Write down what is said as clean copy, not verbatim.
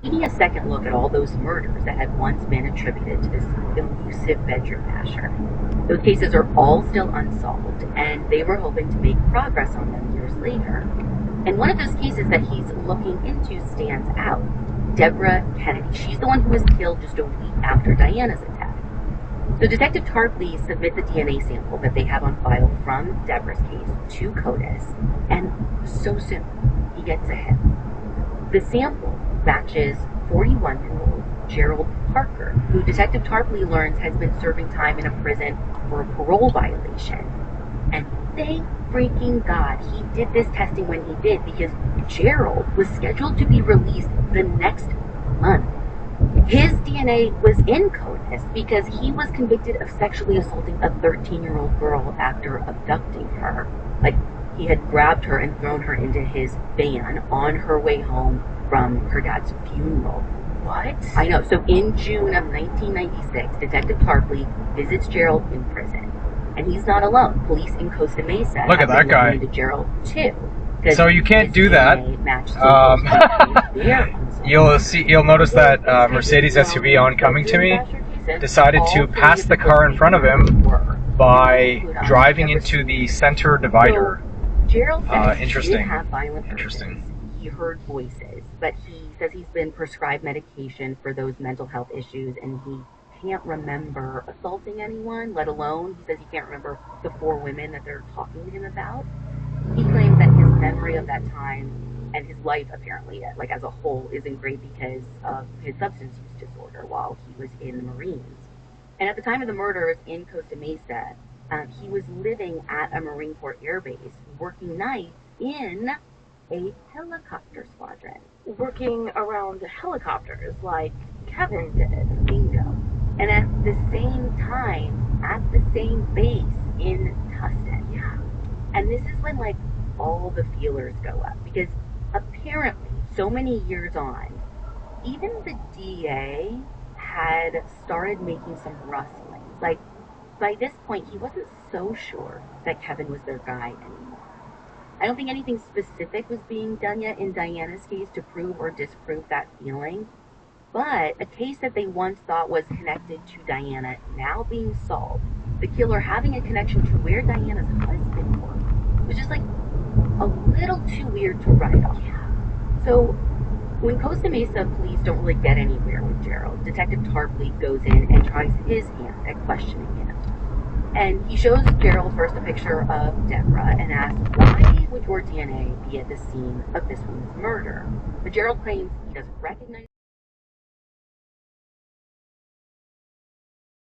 Taking a second look at all those murders that had once been attributed to this elusive bedroom basher. Those cases are all still unsolved, and they were hoping to make progress on them years later. And one of those cases that he's looking into stands out. Deborah Kennedy. She's the one who was killed just a week after Diana's attack. So Detective Tarpley submits a DNA sample that they have on file from Deborah's case to CODIS, and so soon he gets a hit. The sample matches 41-year-old Gerald Parker, who Detective Tarpley learns has been serving time in a prison for a parole violation. And thank freaking God he did this testing when he did, because Gerald was scheduled to be released the next month. His DNA was in CODIS because he was convicted of sexually assaulting a 13-year-old girl after abducting her. Like, he had grabbed her and thrown her into his van on her way home from her dad's funeral. What? I know. So in June of 1996, Detective Tarpley visits Gerald in prison. And he's not alone. Police in Costa Mesa Look at that guy. into Gerald too. So you can't do that. You'll notice that Mercedes SUV oncoming to me decided to pass the car in front of him by driving into the center divider. Gerald says Interesting. He didn't have violent Interesting. purposes. He heard voices, but he says he's been prescribed medication for those mental health issues, and he can't remember assaulting anyone, let alone, he says he can't remember the 4 women that they're talking to him about. He claims that his memory of that time and his life, apparently, like as a whole, isn't great because of his substance use disorder while he was in the Marines. And at the time of the murders in Costa Mesa, he was living at a Marine Corps air base, working nights in a helicopter squadron. Working around helicopters like Kevin did. Bingo. And at the same time, at the same base in Tustin. Yeah. And this is when, like, all the feelers go up. Because apparently, so many years on, even the DA had started making some rustlings. Like, by this point, he wasn't so sure that Kevin was their guy anymore. I don't think anything specific was being done yet in Diana's case to prove or disprove that feeling. But a case that they once thought was connected to Diana now being solved, the killer having a connection to where Diana's husband worked, was just like a little too weird to write off. So when Costa Mesa police don't really get anywhere with Gerald, Detective Tarpley goes in and tries his hand at questioning him. And he shows Gerald first a picture of Deborah and asks, why would your DNA be at the scene of this woman's murder? But Gerald claims he doesn't recognize